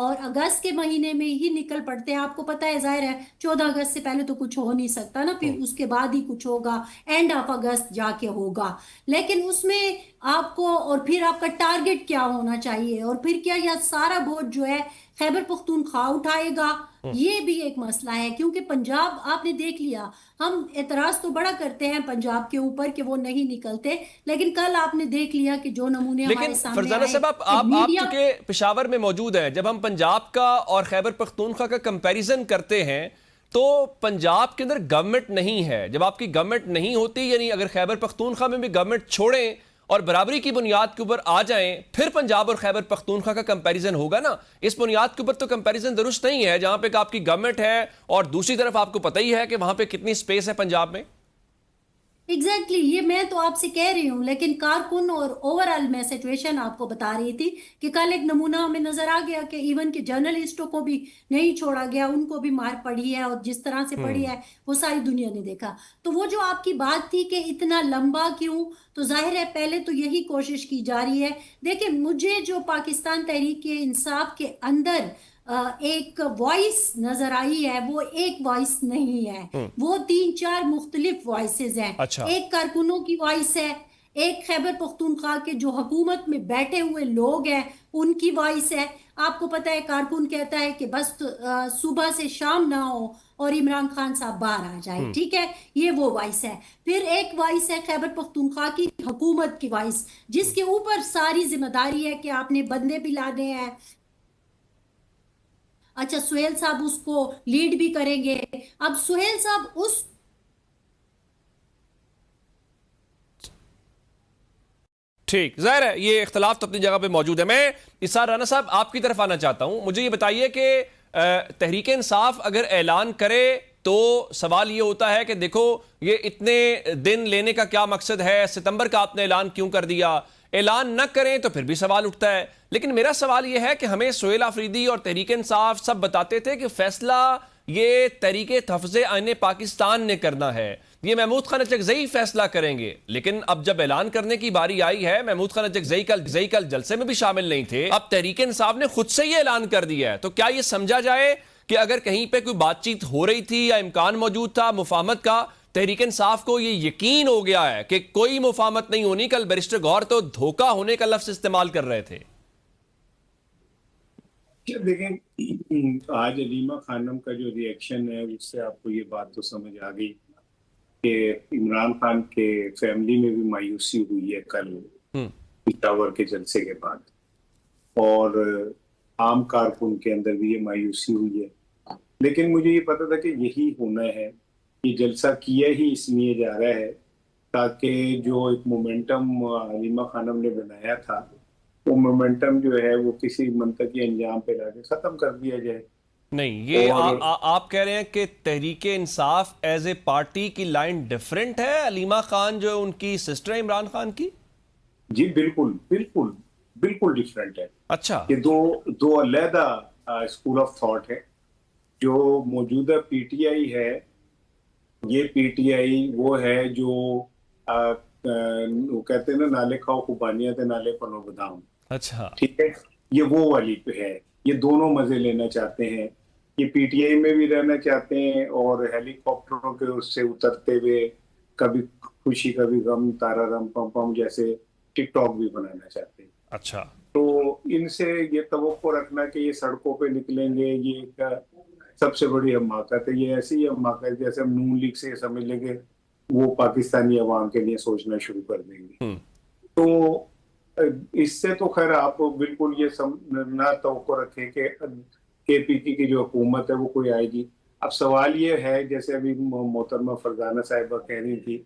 اور اگست کے مہینے میں ہی نکل پڑتے ہیں. آپ کو پتہ ہے ظاہر ہے 14 اگست سے پہلے تو کچھ ہو نہیں سکتا نا, پھر اس کے بعد ہی کچھ ہوگا, اینڈ آف اگست جا کے ہوگا. لیکن اس میں آپ کو, اور پھر آپ کا ٹارگٹ کیا ہونا چاہیے, اور پھر کیا یہ سارا بوجھ جو ہے خیبر پختونخوا اٹھائے گا, یہ بھی ایک مسئلہ ہے. کیونکہ پنجاب آپ نے دیکھ لیا, ہم اعتراض تو بڑا کرتے ہیں پنجاب کے اوپر کہ وہ نہیں نکلتے, لیکن کل آپ نے دیکھ لیا کہ جو نمونے ہمارے لیکن سامنے فرزانہ آئے صاحب کہ آپ میڈیا. چونکہ پشاور میں موجود ہیں, جب ہم پنجاب کا اور خیبر پختونخوا کا کمپیریزن کرتے ہیں تو پنجاب کے اندر گورنمنٹ نہیں ہے. جب آپ کی گورنمنٹ نہیں ہوتی, یعنی اگر خیبر پختونخوا میں بھی گورنمنٹ چھوڑیں اور برابری کی بنیاد کے اوپر آ جائیں, پھر پنجاب اور خیبر پختونخوا کا کمپیریزن ہوگا نا. اس بنیاد کے اوپر تو کمپیریزن درست نہیں ہے, جہاں پہ آپ کی گورنمنٹ ہے اور دوسری طرف آپ کو پتہ ہی ہے کہ وہاں پہ کتنی سپیس ہے پنجاب میں. ایگزیکٹلی یہ میں تو آپ سے کہہ رہی ہوں, لیکن کارکن اور اوورآل میں سچویشن آپ کو بتا رہی تھی کہ کل ایک نمونہ ہمیں نظر آ گیا کہ ایون کہ جرنلسٹوں کو بھی نہیں چھوڑا گیا, ان کو بھی مار پڑی ہے, اور جس طرح سے پڑی ہے وہ ساری دنیا نے دیکھا. تو وہ جو آپ کی بات تھی کہ اتنا لمبا کیوں, تو ظاہر ہے پہلے تو یہی کوشش کی جا رہی ہے. دیکھیں مجھے جو پاکستان تحریک انصاف کے اندر ایک وائس نظر آئی ہے, وہ ایک وائس نہیں ہے, وہ 3-4 مختلف وائسز ہیں. اچھا, ایک کارکنوں کی وائس ہے, ایک خیبر پختونخوا کے جو حکومت میں بیٹھے ہوئے لوگ ہیں ان کی وائس ہے. آپ کو پتہ ہے کارکن کہتا ہے کہ بس صبح سے شام نہ ہو اور عمران خان صاحب باہر آ جائے, ٹھیک ہے, یہ وہ وائس ہے. پھر ایک وائس ہے خیبر پختونخوا کی حکومت کی وائس, جس کے اوپر ساری ذمہ داری ہے کہ آپ نے بندے بھی لانے ہیں. اچھا سہیل صاحب اس کو لیڈ بھی کریں گے. اب سہیل صاحب اس ٹھیک, ظاہر ہے یہ اختلاف تو اپنی جگہ پہ موجود ہے. میں اسار رانا صاحب آپ کی طرف آنا چاہتا ہوں. مجھے یہ بتائیے کہ تحریک انصاف اگر اعلان کرے تو سوال یہ ہوتا ہے کہ دیکھو یہ اتنے دن لینے کا کیا مقصد ہے, ستمبر کا آپ نے اعلان کیوں کر دیا. اعلان نہ کریں تو پھر بھی سوال اٹھتا ہے. لیکن میرا سوال یہ ہے کہ ہمیں سہیل آفریدی اور تحریک انصاف سب بتاتے تھے کہ فیصلہ یہ تحریک تحفظ آئین پاکستان نے کرنا ہے, یہ محمود خان اچکزئی فیصلہ کریں گے. لیکن اب جب اعلان کرنے کی باری آئی ہے, محمود خان اچکزئی کل جلسے میں بھی شامل نہیں تھے, اب تحریک انصاف نے خود سے یہ اعلان کر دیا ہے. تو کیا یہ سمجھا جائے کہ اگر کہیں پہ کوئی بات چیت ہو رہی تھی یا امکان موجود تھا مفاہمت کا, تحریک انصاف کو یہ یقین ہو گیا ہے کہ کوئی مفاہمت نہیں ہونی. کل بیرسٹر گوہر تو دھوکہ ہونے کا لفظ استعمال کر رہے تھے. دیکھیں آج علیمہ خانم کا جو ری ایکشن ہے اس سے آپ کو یہ بات تو سمجھ آ گئی کہ عمران خان کے فیملی میں بھی مایوسی ہوئی ہے کل پشاور کے جلسے کے بعد, اور عام کارکن کے اندر بھی یہ مایوسی ہوئی ہے. لیکن مجھے یہ پتا تھا کہ یہی ہونا ہے, یہ جلسہ کیا ہی اس لیے جا رہا ہے تاکہ جو ایک مومنٹم علیمہ خانم نے بنایا تھا وہ مومنٹم جو ہے وہ کسی منطقی انجام پہ لا کے ختم کر دیا جائے. نہیں, یہ آپ کہہ رہے ہیں کہ Tehreek Insaf as a party کی لائن ڈیفرنٹ ہے علیمہ خان جو ان کی سسٹر ہے عمران خان کی. جی بالکل بالکل بالکل ڈیفرنٹ ہے. اچھا, یہ دو علیحدہ اسکول آف تھاٹ ہے. جو موجودہ پی ٹی آئی ہے, یہ پی ٹی آئی وہ ہے جو وہ کہتے ہیں نا نالے کھاؤ خوبانیاں تے نالے پنو بدام. اچھا, ٹھیک ہے, یہ وہ والی پہ ہے. یہ دونوں مزے لینا چاہتے ہیں. یہ پی ٹی آئی میں بھی رہنا چاہتے ہیں اور ہیلی کاپٹروں کے اس سے اترتے ہوئے کبھی خوشی کبھی غم تارا رم پم پم جیسے ٹک ٹاک بھی بنانا چاہتے ہیں. اچھا, تو ان سے یہ توقع رکھنا کہ یہ سڑکوں پہ نکلیں گے, یہ ایک سب سے بڑی حماقت ہے. یہ ایسی حماقت جیسے ہم نون لیگ سے سمجھ لیں گے وہ پاکستانی عوام کے لیے سوچنا شروع کر دیں گے. تو اس سے تو خیر آپ بالکل یہ نہ توقع رکھیں کہ کے پی کی جو حکومت ہے وہ کوئی آئے گی. اب سوال یہ ہے جیسے ابھی محترمہ فرزانہ صاحبہ کہہ رہی تھی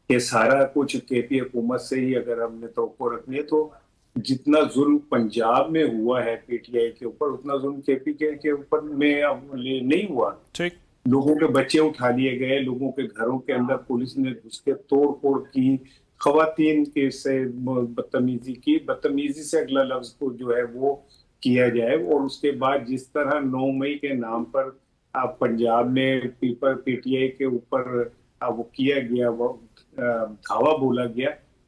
کہ سارا کچھ کے پی حکومت سے ہی اگر ہم نے توقع رکھنی ہے تو جتنا ظلم پنجاب میں ہوا ہے پی ٹی آئی کے اوپر اتنا ظلم کے پی کے اوپر میں نہیں ہوا. ٹھیک, لوگوں کے بچے اٹھا لیے گئے, لوگوں کے گھروں کے اندر پولیس نے گھس کے توڑ پھوڑ کی, خواتین کے سے بدتمیزی کی, بدتمیزی سے اگلا لفظ کو جو ہے وہ کیا جائے. اور اس کے بعد جس طرح 9 مئی کے نام پر پنجاب میں پی ٹی آئی کے اوپر وہ کیا گیا, وہ دھاوا بولا گیا,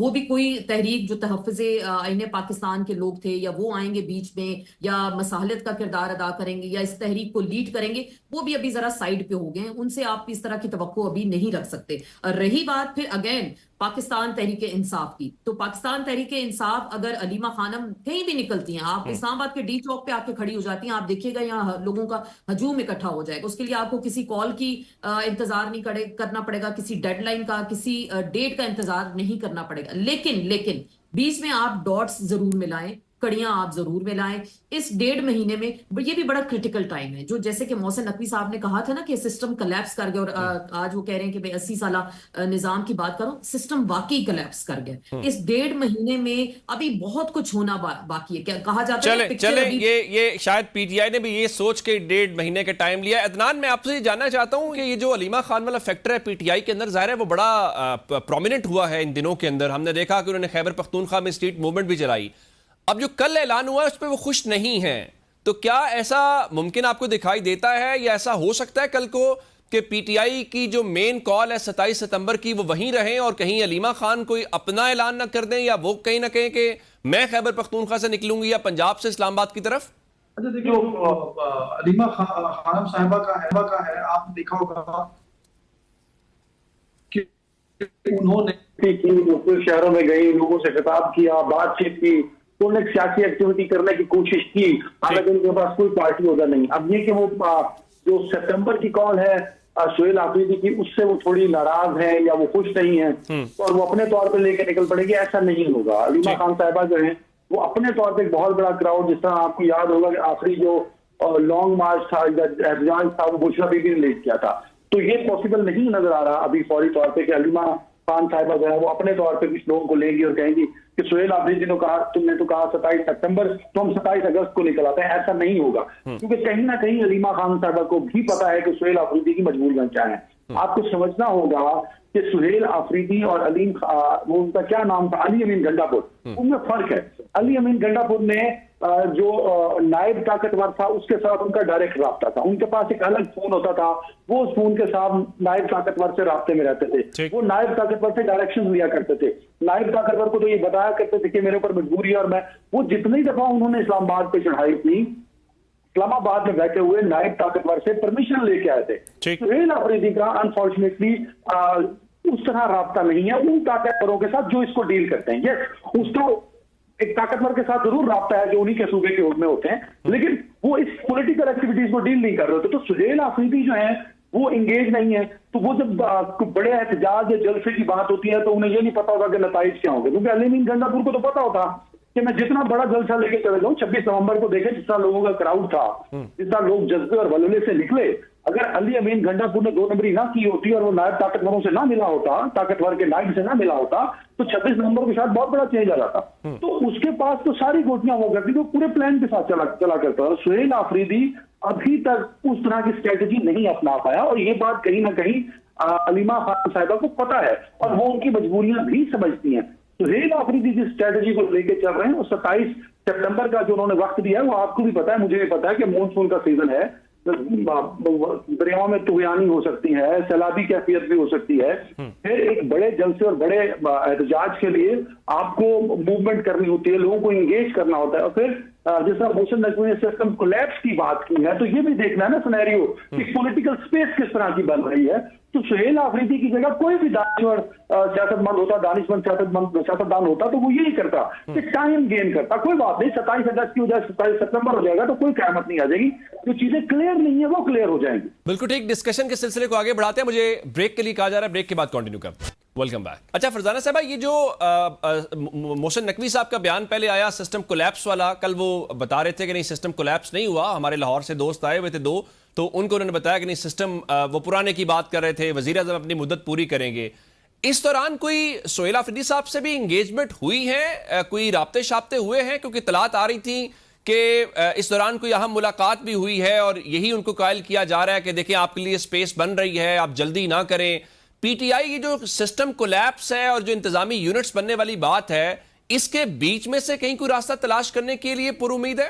وہ بھی کوئی تحریک جو تحفظ آئین پاکستان کے لوگ تھے، یا وہ آئیں گے بیچ میں یا مصالحت کا کردار ادا کریں گے یا اس تحریک کو لیڈ کریں گے، وہ بھی ابھی ذرا سائیڈ پہ ہو گئے ہیں، ان سے آپ اس طرح کی توقع ابھی نہیں رکھ سکتے۔ رہی بات پھر اگین پاکستان تحریک انصاف کی، تو پاکستان تحریک انصاف اگر علیمہ خانم کہیں بھی نکلتی ہیں، آپ اسلام آباد کے ڈی چوک پہ آ کے کھڑی ہو جاتی ہیں، آپ دیکھیے گا یہاں لوگوں کا ہجوم اکٹھا ہو جائے گا، اس کے لیے آپ کو کسی کال کی انتظار نہیں کرنا پڑے گا، کسی ڈیڈ لائن کا، کسی ڈیٹ کا انتظار نہیں کرنا پڑے گا، لیکن بیچ میں آپ ڈاٹس ضرور ملائیں، کڑیاں آپ ضرور ملائیں۔ اس 1.5 مہینے میں یہ بھی بڑا کرٹیکل ٹائم ہے، جو جیسے کہ محسن نقوی صاحب نے کہا تھا نا کہ سسٹم کلیپس کر گیا، اور آج وہ کہہ رہے ہیں کہ میں 80 سالہ نظام کی بات کروں، سسٹم واقعی کلیپس کر گیا۔ اس 1.5 مہینے میں ابھی بہت کچھ ہونا باقی ہے، کیا کہا جاتا ہے چلیں یہ شاید پی ٹی آئی نے بھی یہ سوچ کے 1.5 مہینے کا ٹائم لیا۔ عدنان، میں آپ سے جاننا چاہتا ہوں کہ یہ جو علیمہ خان والا فیکٹر ہے پی ٹی آئی کے اندر، ظاہر ہے وہ بڑا پرومیننٹ ہوا ہے ان دنوں کے اندر، ہم نے دیکھا کہ انہوں نے خیبر پختونخوا میں اسٹریٹ موومنٹ بھی چلائی، اب جو کل اعلان ہوا ہے اس پہ وہ خوش نہیں ہیں، تو کیا ایسا ممکن آپ کو دکھائی دیتا ہے یا ایسا ہو سکتا ہے کل کو کہ پی ٹی آئی کی جو مین کال ہے 27 ستمبر کی وہ وہیں رہیں اور کہیں علیمہ خان کوئی اپنا اعلان نہ کر دیں، یا وہ کہیں نہ کہیں کہ میں خیبر پختونخوا سے نکلوں گی یا پنجاب سے اسلام آباد کی طرف؟ جو علیمہ خانم صاحبہ کا ہے، آپ نے دیکھا ہوگا کہ انہوں نے شہروں میں گئی، لوگوں سے خطاب کیا، بات چیت کی، انہوں نے سیاسی ایکٹیویٹی کرنے کی کوشش کی، حالانکہ ان کے پاس کوئی پارٹی ہوگا نہیں۔ اب یہ کہ وہ جو ستمبر کی کال ہے سہیل آفریدی کی، اس سے وہ تھوڑی ناراض ہیں یا وہ خوش نہیں ہیں اور وہ اپنے طور پہ لے کے نکل پڑے گی، ایسا نہیں ہوگا۔ علیمہ خان صاحبہ جو ہیں وہ اپنے طور پہ ایک بہت بڑا کراؤڈ، جس طرح آپ کو یاد ہوگا کہ آخری جو لانگ مارچ تھا، احتجاج تھا، وہ بشرا بی بی نے لیڈ کیا تھا، تو یہ پاسبل نہیں نظر آ رہا ابھی فوری طور پہ کہ علیمہ خان صاحبہ جو ہے وہ اپنے طور پہ کچھ لوگوں کو لیں گی اور کہیں گی کہ سہیل آفریدی نے کہا، تم نے تو کہا 27 ستمبر، تو ہم 27 اگست کو نکل آتے ہیں، ایسا نہیں ہوگا، کیونکہ کہیں نہ کہیں علیمہ خان صاحبہ کو بھی پتا ہے کہ سہیل آفریدی کی مجبوریاں کیا ہیں۔ آپ کو سمجھنا ہوگا کہ سہیل آفریدی اور وہ ان کا کیا نام تھا، علی امین گنڈا پور، ان میں فرق ہے۔ علی امین گنڈا پور میں جو نائب طاقتور تھا اس کے ساتھ ان کا ڈائریکٹ رابطہ تھا، ان کے پاس ایک الگ فون ہوتا تھا، وہ اس فون کے ساتھ نائب طاقتور سے رابطے میں رہتے تھے، وہ نائب طاقتور سے ڈائریکشن لیا کرتے تھے، نائب طاقتور کو تو یہ بتایا کرتے تھے کہ میرے اوپر مجبوری ہے، اور میں وہ جتنی دفعہ انہوں نے اسلام آباد پہ چڑھائی تھی، اسلام آباد میں بیٹھے ہوئے نائب طاقتور سے پرمیشن لے کے آئے تھے۔ سہیل آفریدی کا انفارچونیٹلی اس طرح رابطہ نہیں ہے ان طاقتوروں کے ساتھ جو اس کو ڈیل کرتے ہیں۔ یس، اس کو ایک طاقتور کے ساتھ ضرور رابطہ ہے جو انہی کے صوبے کے حکم میں ہوتے ہیں، لیکن وہ اس پولیٹیکل ایکٹیویٹیز کو ڈیل نہیں کر رہے ہوتے۔ تو سہیل آفریدی جو ہیں وہ انگیج نہیں ہے، تو وہ جب بڑے احتجاج یا جلسے کی بات ہوتی ہے تو انہیں یہ نہیں پتا ہوگا کہ نتائج کیا ہوں گے، کیونکہ علی امین گنڈا پور کو تو پتا ہوتا کہ میں جتنا بڑا جلسہ لے کے چلے جاؤں، 26 نومبر کو دیکھیں جس طرح لوگوں کا کراؤڈ تھا، جس طرح لوگ جذبے اور ولولے سے نکلے، اگر علی امین گنڈا پور نے 2 نمبری نہ کی ہوتی اور وہ نائب طاقتوروں سے نہ ملا ہوتا، طاقتور کے نائب سے نہ ملا ہوتا، تو 26 نومبر کے ساتھ بہت بڑا چینج آ جاتا۔ تو اس کے پاس تو ساری گوٹیاں ہوا کرتی، تو پورے پلان کے ساتھ چلا کرتا ہے۔ سہیل آفریدی ابھی تک اس طرح کی اسٹریٹجی نہیں اپنا پایا، اور یہ بات کہیں نہ کہیں علیمہ خان صاحبہ کو پتا ہے اور وہ ان کی مجبوریاں بھی سمجھتی ہیں۔ سہیل آفریدی جس اسٹریٹجی کو لے کے چل رہے ہیں، وہ 27 سپٹمبر کا جو انہوں نے وقت دیا ہے، وہ آپ کو بھی پتا ہے، مجھے بھی پتا ہے کہ مونسون کا سیزن ہے، دریاؤں میں طغیانی ہو سکتی ہے، سیلابی کیفیت بھی ہو سکتی ہے، پھر ایک بڑے جلسے اور بڑے احتجاج کے لیے آپ کو موومنٹ کرنی ہوتی ہے، لوگوں کو انگیج کرنا ہوتا ہے، اور پھر جس طرح محسن نقوی نے سسٹم کولیپس کی بات کی ہے، تو یہ بھی دیکھنا ہے نا سینیریو کہ پولیٹیکل سپیس کس طرح کی بن رہی ہے۔ تو سہیل آفریدی کی جگہ کوئی بھی دانشور سیاست مند ہوتا، دانشمند سیاستدان ہوتا، تو وہ یہی کرتا کہ ٹائم گین کرتا، کوئی بات نہیں، 27 اگست کی وجہ 27 ستمبر ہو جائے گا تو کوئی قیامت نہیں آ جائے گی، جو چیزیں کلیئر نہیں ہیں وہ کلیئر ہو جائیں گی۔ بالکل ٹھیک، ڈسکشن کے سلسلے کو آگے بڑھاتے ہیں، مجھے بریک کے لیے کہا جا رہا ہے، بریک کے بعد کنٹینیو کرتے ہیں۔ Welcome back. اچھا فرزانہ صاحبہ، یہ جو محسن نقوی صاحب کا بیان پہلے آیا سسٹم کولیپس والا، کل وہ بتا رہے تھے کہ نہیں سسٹم کولیپس نہیں ہوا، ہمارے لاہور سے دوست آئے ہوئے تھے 2، تو ان کو انہوں نے بتایا کہ نہیں سسٹم وہ پرانے کی بات کر رہے تھے، وزیر اعظم اپنی مدت پوری کریں گے۔ اس دوران کوئی سہیل آفریدی صاحب سے بھی انگیجمنٹ ہوئی ہے، کوئی رابطے شابطے ہوئے ہیں؟ کیونکہ اطلاعات آ رہی تھیں کہ اس دوران کوئی اہم ملاقات بھی ہوئی ہے اور یہی ان کو قائل کیا جا رہا ہے کہ دیکھیں آپ کے لیے سپیس بن رہی ہے، آپ جلدی نہ کریں۔ پی ٹی آئی کی جو سسٹم کولیپس ہے اور جو انتظامی یونٹس بننے والی بات ہے، اس کے بیچ میں سے کہیں کوئی راستہ تلاش کرنے کے لیے پر امید ہے؟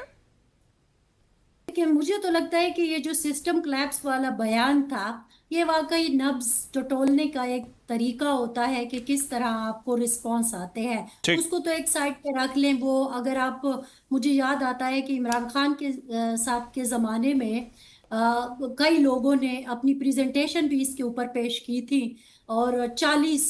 کہ مجھے تو لگتا ہے کہ یہ جو سسٹم کلیپس والا بیان تھا یہ واقعی نبض ٹٹولنے کا ایک طریقہ ہوتا ہے کہ کس طرح آپ کو رسپانس آتے ہیں. اس کو تو ایک سائڈ پہ رکھ لیں. وہ اگر آپ مجھے یاد آتا ہے کہ عمران خان کے صاحب کے زمانے میں کئی لوگوں نے اپنی پریزنٹیشن بھی اس کے اوپر پیش کی تھی اور 40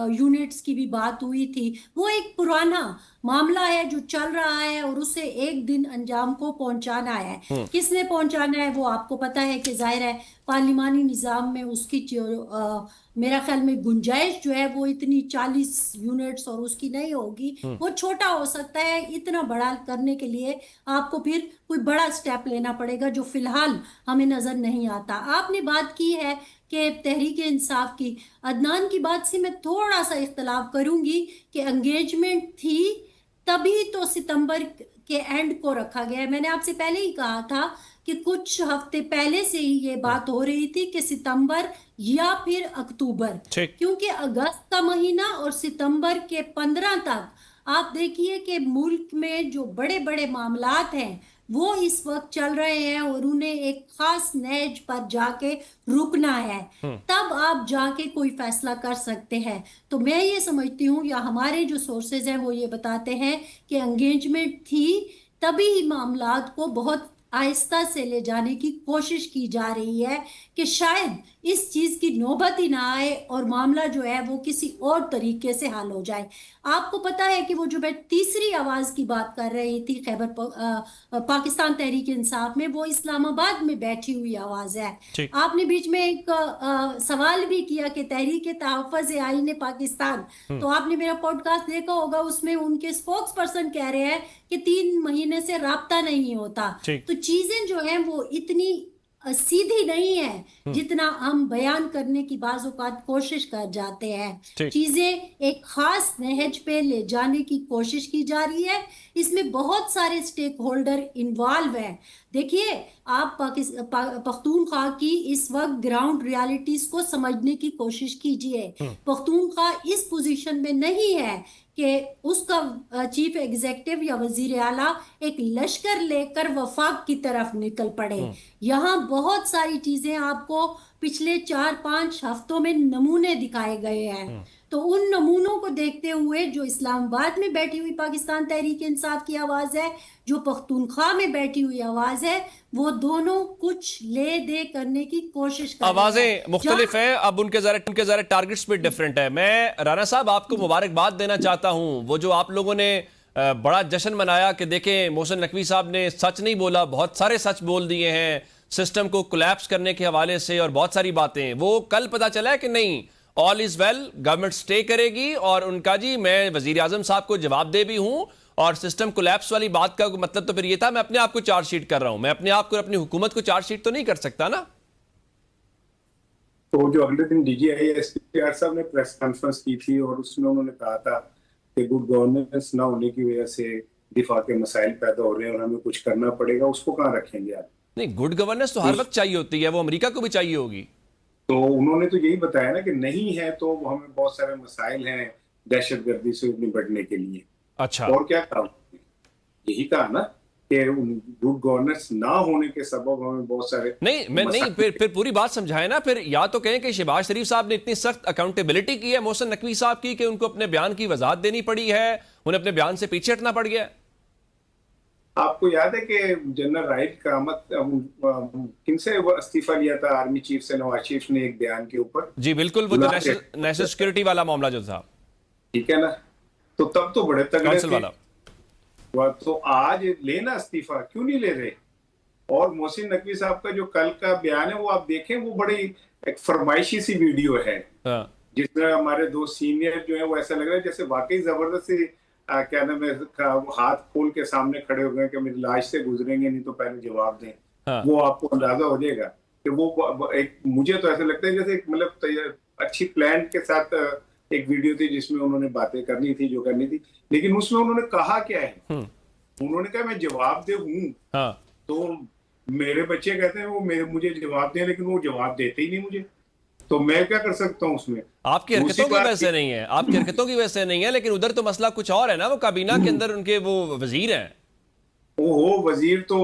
یونٹس کی بھی بات ہوئی تھی. وہ ایک پرانا معاملہ ہے جو چل رہا ہے اور اسے ایک دن انجام کو پہنچانا ہے. کس نے پہنچانا ہے وہ آپ کو پتا ہے کہ ظاہر ہے پارلیمانی نظام میں اس کی میرا خیال میں گنجائش جو ہے وہ اتنی 40 یونٹس اور اس کی نہیں ہوگی. وہ چھوٹا ہو سکتا ہے. اتنا بڑا کرنے کے لیے آپ کو پھر کوئی بڑا سٹیپ لینا پڑے گا جو فی الحال ہمیں نظر نہیں آتا. آپ نے بات کی ہے کہ تحریک انصاف کی. عدنان کی بات سے میں تھوڑا سا اختلاف کروں گی کہ انگیجمنٹ تھی تبھی تو ستمبر کے اینڈ کو رکھا گیا ہے. میں نے آپ سے پہلے ہی کہا تھا کہ کچھ ہفتے پہلے سے ہی یہ بات ہو رہی تھی کہ ستمبر یا پھر اکتوبر, کیونکہ اگست کا مہینہ اور ستمبر کے 15 تک آپ دیکھیے کہ ملک میں جو بڑے بڑے معاملات ہیں وہ اس وقت چل رہے ہیں اور انہیں ایک خاص نہج پر جا کے رکنا ہے. تب آپ جا کے کوئی فیصلہ کر سکتے ہیں. تو میں یہ سمجھتی ہوں یا ہمارے جو سورسز ہیں وہ یہ بتاتے ہیں کہ انگیجمنٹ تھی تبھی معاملات کو بہت آہستہ سے لے جانے کی کوشش کی جا رہی ہے کہ شاید اس چیز کی نوبت ہی نہ آئے اور معاملہ جو ہے وہ کسی اور طریقے سے حل ہو جائے. آپ کو پتا ہے کہ وہ جو میں تیسری آواز کی بات کر رہی تھی پاکستان تحریک انصاف میں, وہ اسلام آباد میں بیٹھی ہوئی آواز ہے. آپ نے بیچ میں ایک سوال بھی کیا کہ تحریک تحفظ آئین پاکستان, تو آپ نے میرا پوڈ کاسٹ دیکھا ہوگا, اس میں ان کے اسپوکس پرسن کہہ رہے ہیں کہ 3 مہینے سے رابطہ نہیں ہوتا. تو چیزیں جو ہیں وہ اتنی سیدھی نہیں ہے جتنا ہم بیان کرنے کی بعض اوقات کوشش کر جاتے ہیں. چیزیں ایک خاص نہج پہ لے جانے کی کوشش کی جا رہی ہے. اس میں بہت سارے سٹیک ہولڈر انوالو ہیں. دیکھیے آپ پختونخوا کی اس وقت گراؤنڈ ریالٹیز کو سمجھنے کی کوشش کیجئے. پختونخوا اس پوزیشن میں نہیں ہے کہ اس کا چیف ایگزیکٹو یا وزیر اعلیٰ ایک لشکر لے کر وفاق کی طرف نکل پڑے. یہاں بہت ساری چیزیں آپ کو پچھلے 4-5 ہفتوں میں نمونے دکھائے گئے ہیں. تو ان نمونوں کو دیکھتے ہوئے جو اسلام آباد میں بیٹھی ہوئی پاکستان تحریک انصاف کی آواز ہے, جو پختونخوا میں بیٹھی ہوئی آواز ہے, وہ دونوں کچھ لے دے کرنے کی کوشش کر رہے ہیں. آوازیں مختلف ہیں, اب ان کے ذرا ٹارگٹس بھی ڈیفرنٹ ہے. میں رانا صاحب آپ کو مبارکباد دینا چاہتا ہوں. وہ جو آپ لوگوں نے بڑا جشن منایا کہ دیکھیں محسن نقوی صاحب نے سچ نہیں بولا, بہت سارے سچ بول دیے ہیں سسٹم کو کولیپس کرنے کے حوالے سے اور بہت ساری باتیں, وہ کل پتہ چلا ہے کہ نہیں آل از ویل, گورنمنٹ سٹے کرے گی اور ان کا جی میں وزیر اعظم صاحب کو جواب دے بھی ہوں. اور سسٹم کولیپس والی بات کا مطلب تو پھر یہ تھا میں اپنے آپ کو چارج شیٹ کر رہا ہوں, میں اپنے آپ کو اپنی حکومت کو چارج شیٹ تو نہیں کر سکتا نا. تو جو اگلے دن D G I S P R صاحب نے پریس کانفرنس کی تھی اور اس میں انہوں نے کہا تھا کہ گڈ گورننس نہ ہونے کی وجہ سے دفاع کے مسائل پیدا ہو رہے ہیں اور ہمیں کچھ کرنا پڑے گا. اس کو کہاں رکھیں گے آپ؟ نہیں, گڈ گورننس تو ہر وقت چاہیے ہوتی ہے, وہ امریکہ کو بھی چاہیے ہوگی. تو انہوں نے تو یہی بتایا نا کہ نہیں ہے تو ہمیں بہت سارے مسائل ہیں دہشت گردی سے نپٹنے کے لیے. اچھا, اور کیا کہا, یہی کہا نا کہ گڈ گورننس نہ ہونے کے سبب ہمیں بہت سارے نہیں پھر پوری بات سمجھائے نا. پھر یا تو کہیں کہ شہباز شریف صاحب نے اتنی سخت اکاؤنٹیبلٹی کی ہے محسن نقوی صاحب کی کہ ان کو اپنے بیان کی وضاحت دینی پڑی ہے, انہیں اپنے بیان سے پیچھے ہٹنا پڑ گیا. آپ کو یاد ہے کہ جنرل راحیل قیامت کن سے استعفیٰ لیا تھا آرمی چیف سے, نواز شریف نے ایک بیان کے اوپر. جی بالکل, وہ نیشنل سیکورٹی والا معاملہ جو تھا, ٹھیک ہے نا, تو تب تو بڑے تگڑے تھے. تو آج لینا استعفیٰ کیوں نہیں لے رہے؟ اور محسن نقوی صاحب کا جو کل کا بیان ہے وہ آپ دیکھیں, وہ بڑی ایک فرمائشی سی ویڈیو ہے جس میں ہمارے 2 سینئر جو ہیں وہ ایسا لگ رہا ہے جیسے واقعی زبردست سی کیا نام ہے ہاتھ کھول کے سامنے کھڑے ہو گئے کہ میری لاش سے گزریں گے نہیں تو پہلے جواب دیں. وہ آپ کو اندازہ ہو جائے گا کہ وہ ایک, مجھے تو ایسا لگتا ہے جیسے مطلب اچھی پلان کے ساتھ ایک ویڈیو تھی جس میں انہوں نے باتیں کرنی تھی جو کرنی تھی, لیکن اس میں انہوں نے کہا کیا ہے, انہوں نے کہا میں جواب دہ ہوں. تو میرے بچے کہتے ہیں وہ مجھے جواب دیں, لیکن وہ جواب دیتے ہی نہیں مجھے, تو میں کیا کر سکتا ہوں اس میں؟ آپ کی حرکتوں کی وجہ سے نہیں ہے, آپ کی حرکتوں کی وجہ سے نہیں ہے, لیکن ادھر تو مسئلہ کچھ اور ہے نا. وہ کابینہ کے اندر ان کے وہ وزیر ہیں. وزیر تو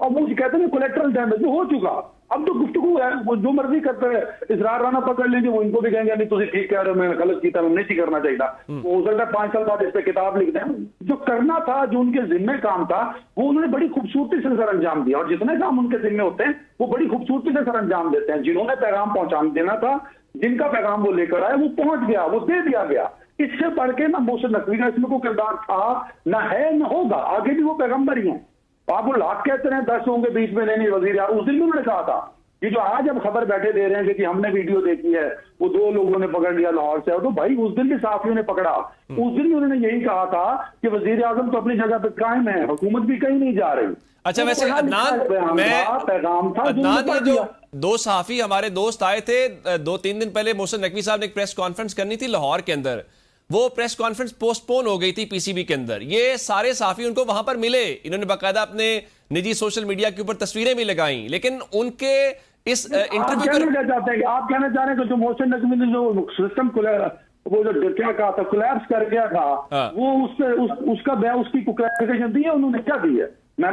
اور وہ کہتے ہیں کولیکٹرل ڈیمیج ہو چکا. اب تو گفتگو ہے, وہ جو مرضی کرتے ہیں. اسرار رانا پکڑ لیں گے, وہ ان کو بھی کہیں گے نہیں تجھے ٹھیک کہہ رہے ہو, میں نے غلط کیا, میں نہیں کرنا چاہیے تھا. وہ ہو سکتا ہے 5 سال بعد اس پہ کتاب لکھ دیں. جو کرنا تھا, جو ان کے ذمہ کام تھا, وہ انہوں نے بڑی خوبصورتی سے سر انجام دیا. اور جتنے کام ان کے ذمہ ہوتے ہیں وہ بڑی خوبصورتی سے سر انجام دیتے ہیں. جنہوں نے پیغام پہنچا دینا تھا, جن کا پیغام وہ لے کر آئے, وہ پہنچ گیا, وہ دے دیا گیا. اس سے بڑھ کے نہ محسن نقوی کا اس میں کوئی کردار تھا, نہ ہے, نہ ہوگا. آگے بھی وہ پیغمبر ہی ہیں. آپ وہ لاکھ کہتے ہیں 10 لوگوں کے بیچ میں نہیں وزیر اعظم, اس دن بھی انہوں نے کہا تھا. یہ جو آج اب خبر بیٹھے دے رہے ہیں کہ ہم نے ویڈیو دیکھی ہے, وہ 2 لوگوں نے پکڑ لیا لاہور سے, تو بھائی اس دن بھی صحافیوں نے پکڑا. اس دن بھی انہوں نے یہی کہا تھا کہ وزیر اعظم تو اپنی جگہ پہ قائم ہے, حکومت بھی کہیں نہیں جا رہی. اچھا ویسے عدنان, پیغام تھا یہ جو 2 صحافی ہمارے دوست آئے تھے 2-3 دن پہلے, محسن نقوی صاحب نے ایک پریس کانفرنس کرنی تھی لاہور کے اندر, وہ پریس کانفرنس پوسٹ پون ہو گئی تھی پی سی بی کے اندر. یہ سارے صحافی ان کو وہاں پر ملے, انہوں نے باقاعدہ اپنے نجی سوشل میڈیا کے اوپر تصویریں بھی لگائیں, لیکن ان کے اس انٹرویو آپ کہنا چاہ رہے ہیں کہ جو محسن نقوی نے جو سسٹم وہ جو کیا کہا تھا کولیپس کر گیا تھا, وہ اس کی کلیریفیکیشن دی ہے انہوں نے, کیا دی ہے, میں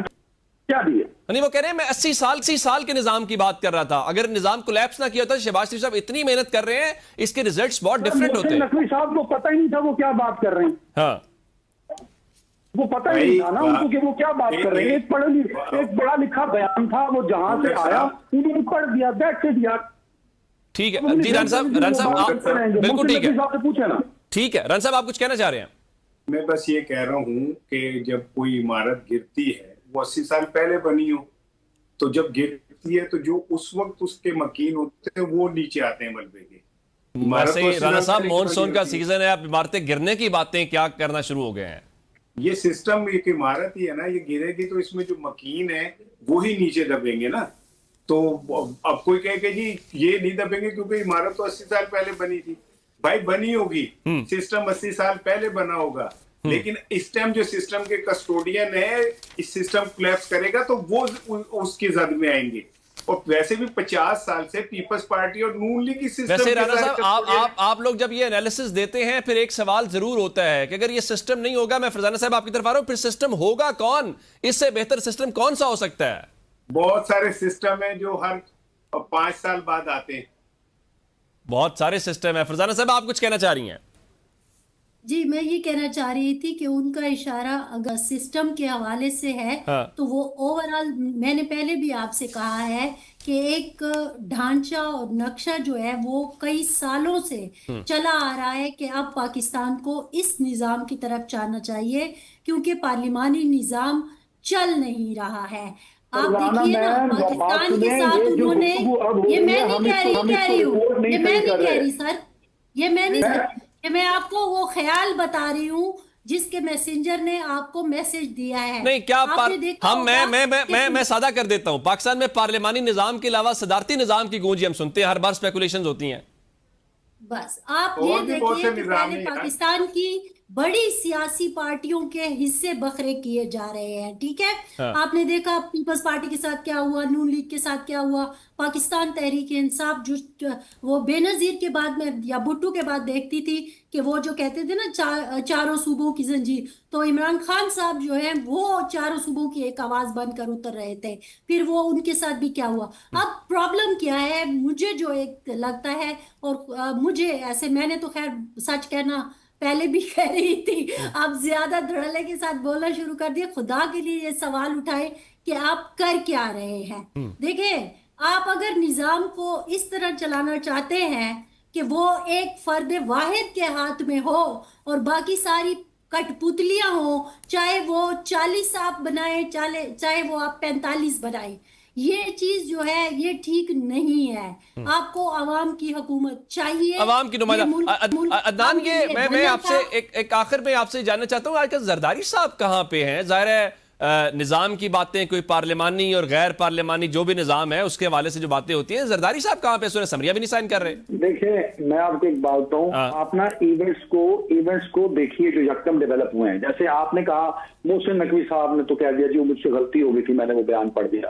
کیا دی ہے؟ نہیں, وہ کہہ رہے ہیں میں 80 سال کے نظام کی بات کر رہا تھا. اگر نظام کولیپس نہ کیا ہوتا, شہباز شریف صاحب اتنی محنت کر رہے ہیں, اس کے ریزلٹس بہت ڈیفرنٹ ہوتے ہیں. محسن نقوی صاحب کو پتہ ہی نہیں تھا وہ کیا بات کر رہے ہیں. ہاں, وہ پتہ ہی نہیں تھا نا ان کو کہ وہ کیا بات کر رہے ہیں. ایک بڑا لکھا بیان تھا, وہ جہاں سے آیا انہوں نے پڑھ دیا, دیٹس اٹ یار. ٹھیک ہے جی رن صاحب آپ بالکل ٹھیک ہے, پوچھے نا. ٹھیک ہے رن صاحب, آپ کچھ کہنا چاہ رہے ہیں؟ میں بس یہ کہہ رہا ہوں کہ جب کوئی عمارت گرتی ہے, وہ 80 سال پہلے بنی ہو, تو جب گرتی ہے تو جو اس وقت اس کے مکین ہوتے ہیں وہ نیچے آتے ہیں ملبے کے. رانا صاحب مونسون کا سیزن ہے, آپ عمارتیں گرنے کی باتیں کیا کرنا شروع ہو گئے ہیں؟ یہ سسٹم ایک عمارت ہی ہے نا, یہ گرے گی تو اس میں جو مکین ہے وہی نیچے دبیں گے نا. تو اب کوئی کہے کہ جی یہ نہیں دبیں گے کیونکہ عمارت تو 80 سال پہلے بنی تھی. بھائی بنی ہوگی, سسٹم 80 سال پہلے بنا ہوگا, لیکن اس ٹائم جو سسٹم کے کسٹوڈین ہے, اس سسٹم کولیپس کرے گا تو وہ اس کی زد میں آئیں گے. اور ویسے بھی 50 سال سے پیپلز پارٹی اور نون لیگ کی سسٹم. ویسے رانا صاحب آپ لوگ جب یہ انالیسس دیتے ہیں, پھر ایک سوال ضرور ہوتا ہے کہ اگر یہ سسٹم نہیں ہوگا, میں فرزانہ صاحب آپ کی طرف آ رہا ہوں, پھر سسٹم ہوگا کون؟ اس سے بہتر سسٹم کون سا ہو سکتا ہے؟ بہت سارے سسٹم ہیں جو ہر 5 سال بعد آتے ہیں. بہت سارے سسٹم ہیں. فرزانہ صاحب آپ کچھ کہنا چاہ رہی ہیں؟ جی میں یہ کہنا چاہ رہی تھی کہ ان کا اشارہ اگر سسٹم کے حوالے سے ہے تو وہ اوورال, میں نے پہلے بھی آپ سے کہا ہے کہ ایک ڈھانچہ اور نقشہ جو ہے وہ کئی سالوں سے چلا آ رہا ہے کہ اب پاکستان کو اس نظام کی طرف جانا چاہیے, کیونکہ پارلیمانی نظام چل نہیں رہا ہے. آپ دیکھیے نا پاکستان کے ساتھ انہوں نے, یہ میں نہیں کہہ رہی ہوں, یہ میں نہیں کہہ رہی سر, یہ میں نہیں, کہ میں آپ کو وہ خیال بتا رہی ہوں جس کے میسنجر نے آپ کو میسج دیا ہے. نہیں کیا میں سادہ کر دیتا ہوں, پاکستان میں پارلیمانی نظام کے علاوہ صدارتی نظام کی گونج ہم سنتے ہیں, ہر بار سپیکولیشنز ہوتی ہیں. بس آپ یہ دیکھیے کہ پہلے پاکستان کی بڑی سیاسی پارٹیوں کے حصے بکھرے کیے جا رہے ہیں, ٹھیک ہے. آپ نے دیکھا پیپلز پارٹی کے ساتھ کیا ہوا, نون لیگ کے ساتھ کیا ہوا, پاکستان تحریک انصاف جو وہ بے نظیر کے بعد میں یا بھٹو کے بعد دیکھتی تھی کہ وہ جو کہتے تھے نا چاروں صوبوں کی زنجیر, تو عمران خان صاحب جو ہیں وہ چاروں صوبوں کی ایک آواز بن کر اتر رہے تھے. پھر وہ ان کے ساتھ بھی کیا ہوا. اب پرابلم کیا ہے مجھے جو ایک لگتا ہے, اور مجھے ایسے, میں نے تو خیر سچ کہنا پہلے بھی کہہ رہی تھی, آپ زیادہ دھڑلے کے ساتھ بولنا شروع کر دیا. خدا کے لیے یہ سوال اٹھائے کہ آپ کر کیا رہے ہیں. دیکھیں آپ اگر نظام کو اس طرح چلانا چاہتے ہیں کہ وہ ایک فرد واحد کے ہاتھ میں ہو اور باقی ساری کٹ پتلیاں ہوں, چاہے وہ 40 آپ بنائیں چاہے وہ آپ 45 بنائیں, یہ چیز جو ہے یہ ٹھیک نہیں ہے. آپ کو عوام کی حکومت چاہیے, عوام کی نمائندہ. عدنان یہ میں آپ سے ایک آخر میں آپ سے جاننا چاہتا ہوں, آج کل زرداری صاحب کہاں پہ ہیں؟ ظاہر ہے نظام کی باتیں, کوئی پارلیمانی اور غیر پارلیمانی جو بھی نظام ہے اس کے حوالے سے جو باتیں ہوتی ہیں, زرداری صاحب کہاں پہ؟ سورہ سمریہ بھی نہیں سائن کر رہے. دیکھیں میں آپ کو ایک بات بتاؤں, آپ نا ایونٹس کو دیکھیے جو یکدم ڈیولپ ہوئے ہیں. جیسے آپ نے کہا محسن نقوی صاحب نے تو کہہ دیا جی وہ مجھ سے غلطی ہو گئی تھی, میں نے وہ بیان پڑھ دیا.